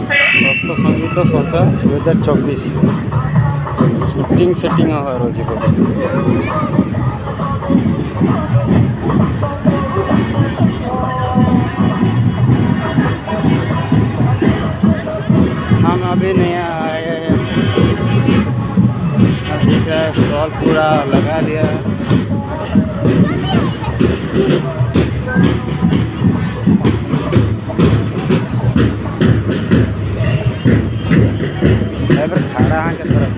ଷଷ୍ଠ ସଙ୍ଗୀତ ସ୍ପର୍ଦ୍ଧା 2024 shooting setting ହେବାର ଅଛି ଗୋଟେ। हम अभी नया आए हैं, अभी का स्टॉल पूरा लगा लिया है। खड़ा है के तरफ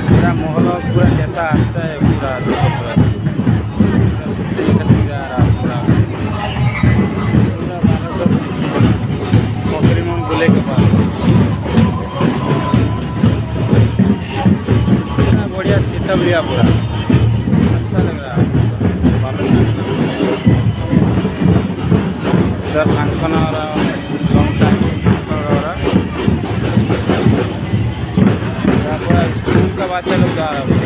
पूरा मोहल्ला पूरा कैसा अच्छा है, पूरा पूरा पोखरीमन गोले के पास बढ़िया सेटअप लिया, पूरा अच्छा लग रहा है। इधर फंक्शन हो रहा है, लॉन्ग टाइम फंक्शन हो रहा है। यहाँ पूरा स्कूल का बच्चा लोग जा रहा है।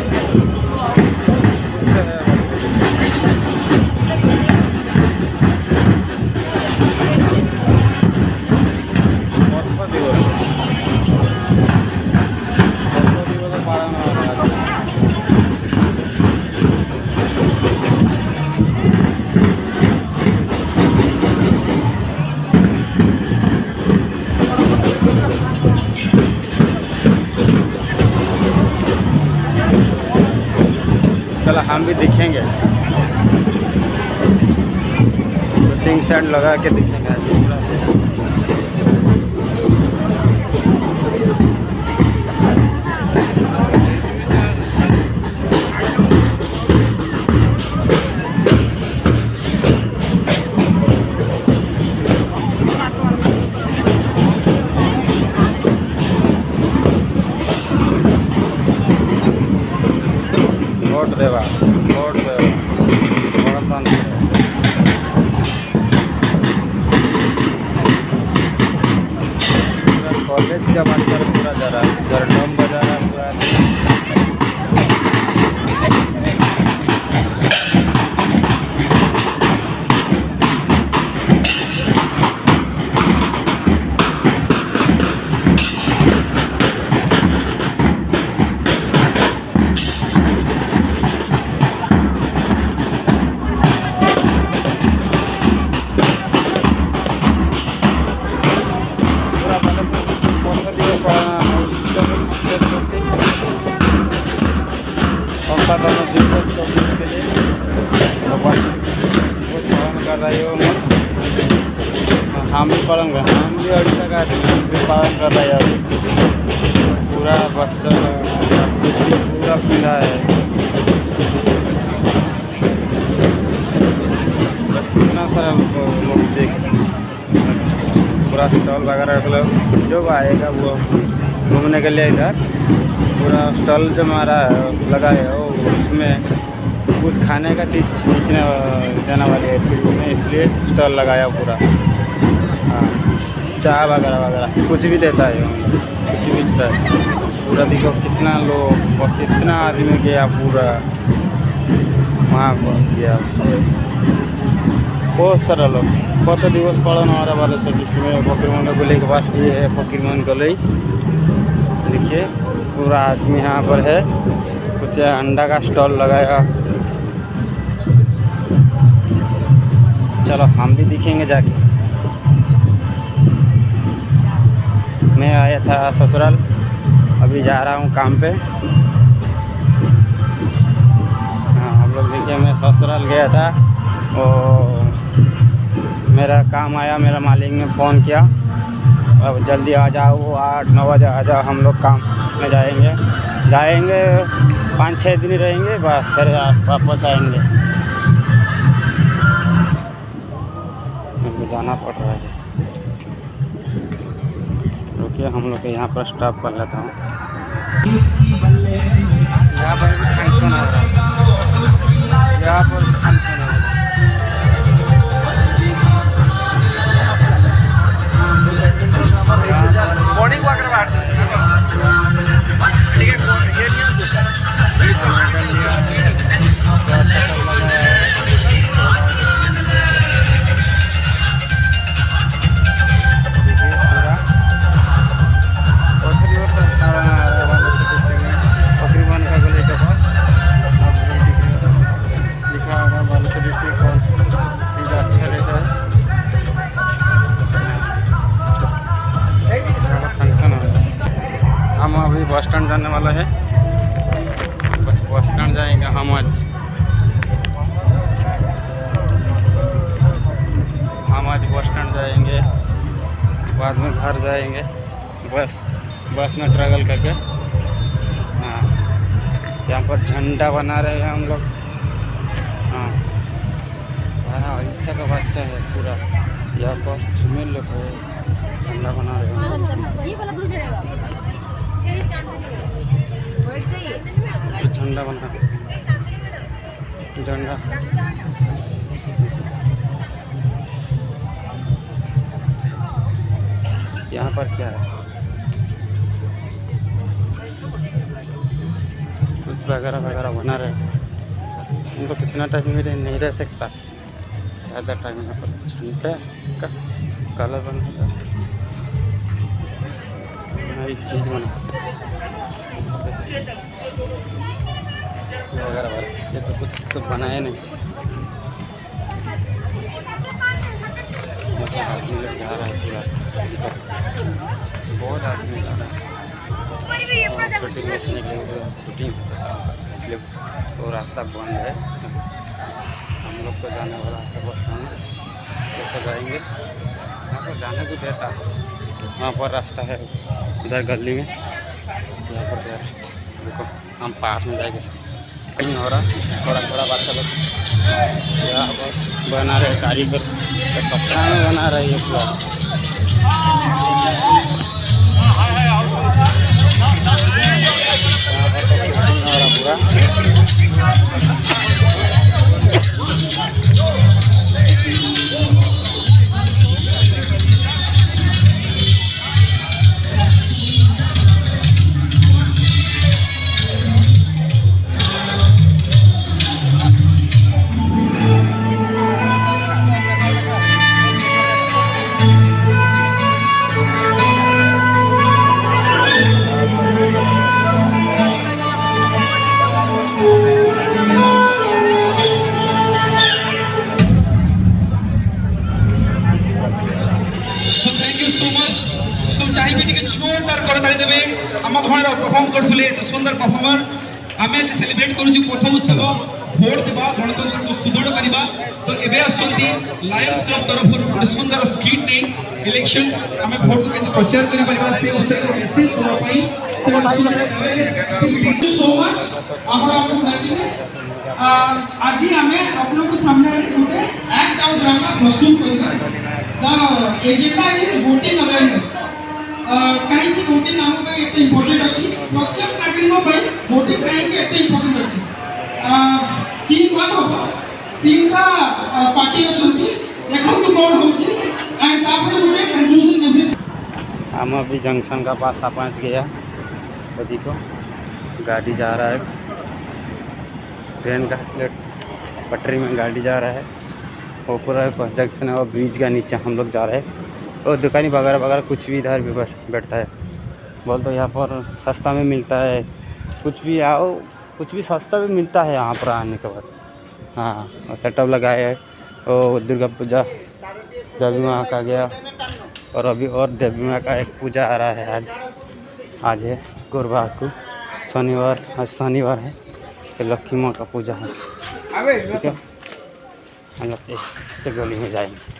चलो हम भी दिखेंगे, शूटिंग सेट लगा के दिखेंगे आज पूरा। वोट देवा गणतंत्र कॉलेज का बच्चा पूरा जा रहा है, जरडम बजा रहा है पूरा। के लिए भगवान को पालन कर रही हो। हम भी पालन कर, हम भी उड़ीसा का हम भी पालन कर रहे हैं। पूरा बच्चा पूरा पीला है, कितना सारा लोग देख पूरा स्टॉल वगैरह जो आएगा वो घूमने के लिए इधर पूरा स्टॉल जो हमारा लगा है उसमें कुछ खाने का चीज़ बेचने देने वाली है फ्री में, इसलिए स्टॉल लगाया पूरा। हाँ, चाय वगैरह वगैरह कुछ भी देता है, कुछ भी बेचता है पूरा। देखो कितना लोग और कितना आदमी गया पूरा वहाँ पर गया, बहुत सारा लोग। कत दिवस पालन हमारा वाले सब में फकीरमोहन गली के पास भी है, फकीरमोहन गली देखिए पूरा आदमी यहाँ पर है। कुछ अंडा का स्टॉल लगाया। चलो हम भी दिखेंगे जाके। मैं आया था ससुराल, अभी जा रहा हूँ काम पे। हाँ हम लोग देखिए, मैं ससुराल गया था और मेरा काम आया, मेरा मालिक ने फ़ोन किया अब जल्दी आ जाओ, 8-9 बजे आ जाओ, हम लोग काम में जाएंगे 5-6 दिन रहेंगे, बस फिर वापस आएंगे। हमको जाना पड़ रहा है, रुकिए हम लोग यहाँ पर स्टॉप कर लेता हूँ। यहाँ पर फंक्शन आ रहा है, यहाँ पर फंक्शन आ रहा है। मॉर्निंग वॉक करवा ठीक है, ये नहीं है दूसरा बस स्टैंड जाने वाला है। बस स्टैंड जाएंगे हम आज बस स्टैंड जाएंगे, बाद में घर जाएंगे बस में ट्रैवल करके। हाँ, यहाँ पर झंडा बना रहे हैं हम लोग। हाँ, ऐसा का बच्चा है पूरा यहाँ पर फीमेल लोग है, झंडा बना रहे हैं। झंडा बना झंडा यहाँ पर क्या है, कुछ वगैरह वगैरह बना रहे। उनको कितना टाइम में नहीं रह सकता, ज़्यादा टाइम यहाँ पर झंडा का कलर बना एक चीज़ बना वगैरह वगैरह। ये तो कुछ तो बनाया नहीं। आदमी लोग जा रहा है पूरा, बहुत आदमी जा रहा है शूटिंग देखने के लिए। शूटिंग इसलिए वो रास्ता बंद है। हम लोग को जाने वाला है बस स्टैंड, कैसे जाएंगे। यहाँ पर जाने को देता है, वहाँ पर रास्ता है उधर गली में, यहाँ पर देखो हम पास में जाएंगे। कहीं हो रहा थोड़ा थोड़ा बात चलो। यहाँ पर बना रहे कारीगर, पत्थर में बना रही है पूरा। जोरदार करताली देवे आम घर परफॉर्म करथुले एत सुंदर परफॉर्मर आमे आज सेलिब्रेट करूची प्रथम उत्सव भोट देबा गणतंत्र को सुदृढ़ करबा। तो एबे आछंती लायंस क्लब तरफ गोटे सुंदर स्किट नै इलेक्शन आमे भोट को केते प्रचार करि परिबा से उत्सव को विशेष होवा पई से सुंदर सो मच आपण आपन डाकिले। आज आमे आपन को सामने गोटे एक्ट आउट ड्रामा प्रस्तुत करबा। The agenda is voting awareness. कहीं की वोटिंग आम एत इम्पोर्टेंट अच्छी प्रत्येक नागरिक वोटिंग कहीं एत इम्पोर्टेंट अच्छी सीन वन हम तीनटा पार्टी अच्छी देखो कौन होची एंड तापर गोटे कंक्लूजन मेसेज। हम अभी जंक्शन का पास आ पहुँच गया। तो देखो गाड़ी जा रहा है, ट्रेन का पटरी में गाड़ी जा रहा है। वो पूरा जंक्शन है और ब्रिज का नीचे हम लोग जा रहे हैं। और दुकानी वगैरह वगैरह कुछ भी इधर भी बैठता है। बोल तो यहाँ पर सस्ता में मिलता है, कुछ भी आओ कुछ भी सस्ता भी मिलता है यहाँ पर आने के बाद। हाँ, और सेटअप लगाए है। और दुर्गा पूजा देवी माँ का गया, और अभी और देवी माँ का एक पूजा आ रहा है। आज है गुरुवार को, शनिवार आज शनिवार है, तो लक्ष्मी माँ का पूजा है। ठीक है, हम लोग इससे गली में जाएंगे।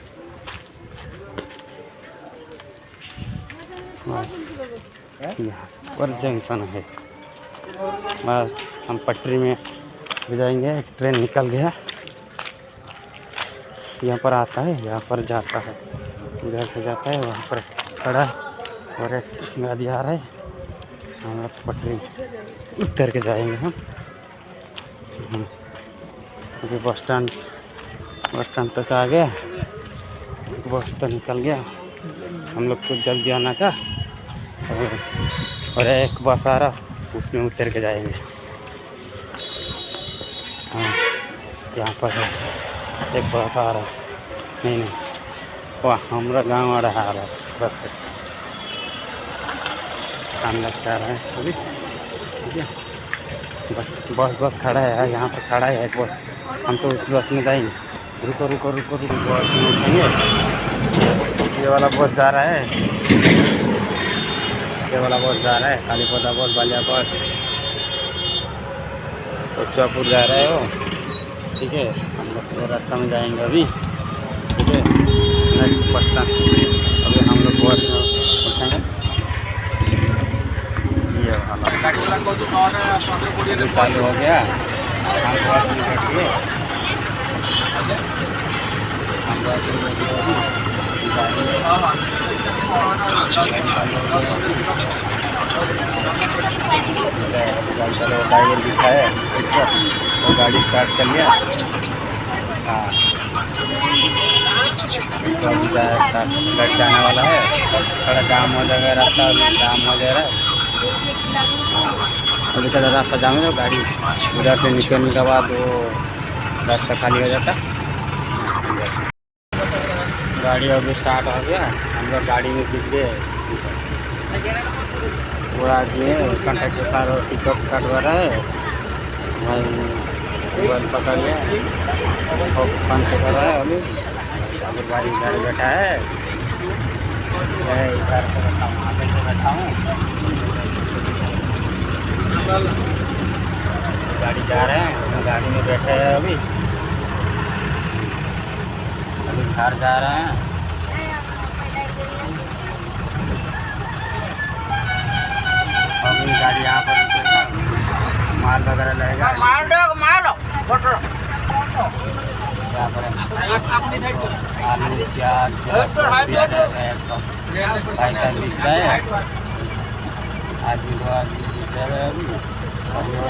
बस यहाँ पर जंक्शन है, बस हम पटरी में भी जाएंगे। ट्रेन निकल गया, यहाँ पर आता है, यहाँ पर जाता है, इधर से जाता है, वहाँ पर खड़ा और एक गाड़ी आ रहा है। हम लोग पटरी उतर के जाएंगे। हम अभी बस स्टैंड तक आ गया, बस तो निकल गया। हम लोग को जल्दी आना था, और एक बस आ रहा, उसमें उतर के जाएंगे। हाँ, यहाँ पर है एक बस आ रहा। नहीं वह हमारा गाँव आ रहा है बस से। हम लोग जा रहे हैं अभी। ठीक है, बस खड़ा है यहाँ पर, खड़ा है एक बस। हम तो उस बस में जाएंगे। रुको रुको रुको रुको, बस में उठेंगे। ये वाला बस जा रहा है, नीचे वाला बस जा रहा है, कालीपोता बस, बालिया बस, उच्चापुर जा रहा है वो। ठीक है, हम लोग ये रास्ता में जाएंगे अभी। ठीक है, नेक्स्ट पटना। अभी हम लोग बस में उठेंगे। ये वाला चालू हो गया, हम बस में बैठिए, हम बस में बैठिए चलो ड्राइवर दिखा है तो गाड़ी स्टार्ट कर लिया। हाँ, तो अभी स्टार्ट घर जाने वाला है, थोड़ा जाम हो जाएगा रास्ता, जाम हो जाएगा अभी थोड़ा रास्ता जाम है, गाड़ी उधर से निकलने के बाद वो रास्ता खाली हो जाता। गाड़ी अभी स्टार्ट हो गया, हम लोग गाड़ी में घुस गए। पूरा आदमी कंडक्टर सारा टिकट कटवा रहा है भाई, मोबाइल पकड़ लिया, फोन पे कर रहा है। अभी भाई इधर बैठा है, मैं इधर से बैठा हूँ, आगे से बैठा हूँ। गाड़ी जा रहे हैं, गाड़ी में बैठे हैं अभी घर जा रहे हैं। अभी गाड़ी यहाँ पर रुकेगा, माल वगैरह लगेगा, यहाँ पर आलू प्याज भाई साहब बीच गए, आदमी दो आदमी बीच रहे अभी। अभी वो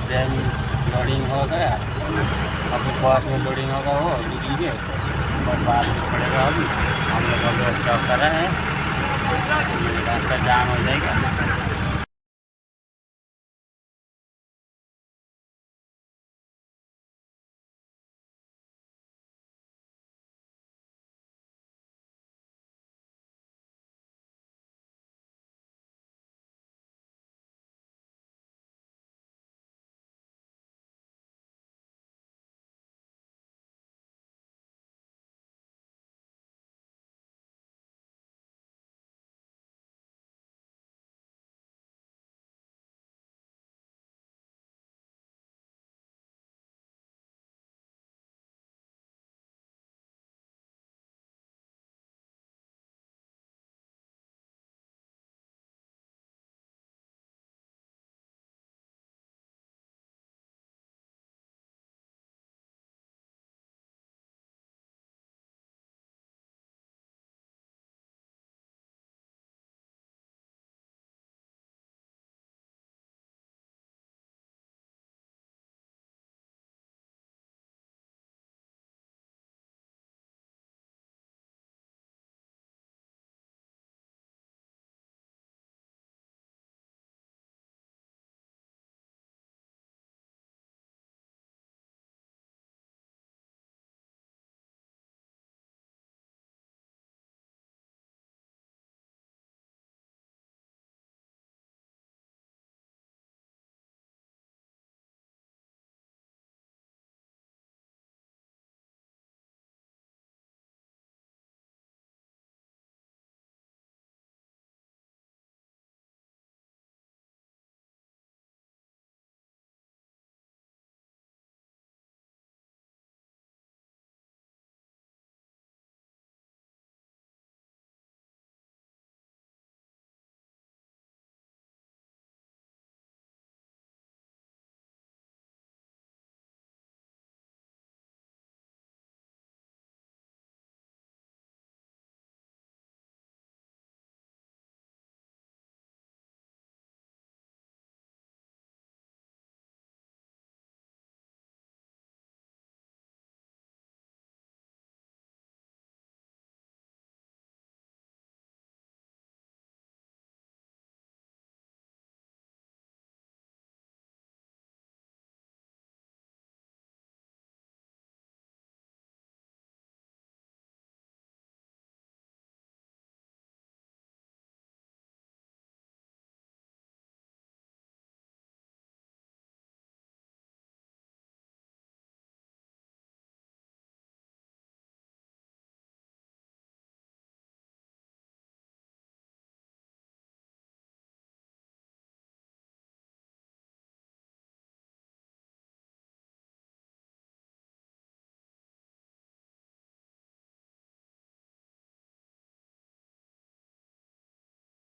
ट्रेन लोडिंग हो गया, अभी बस में लोडिंग होगा वो दिल्ली के, बस बाद में पड़ेगा। अभी हम लोग अभी स्टॉप कर रहे हैं, रास्ता जाम हो जाएगा।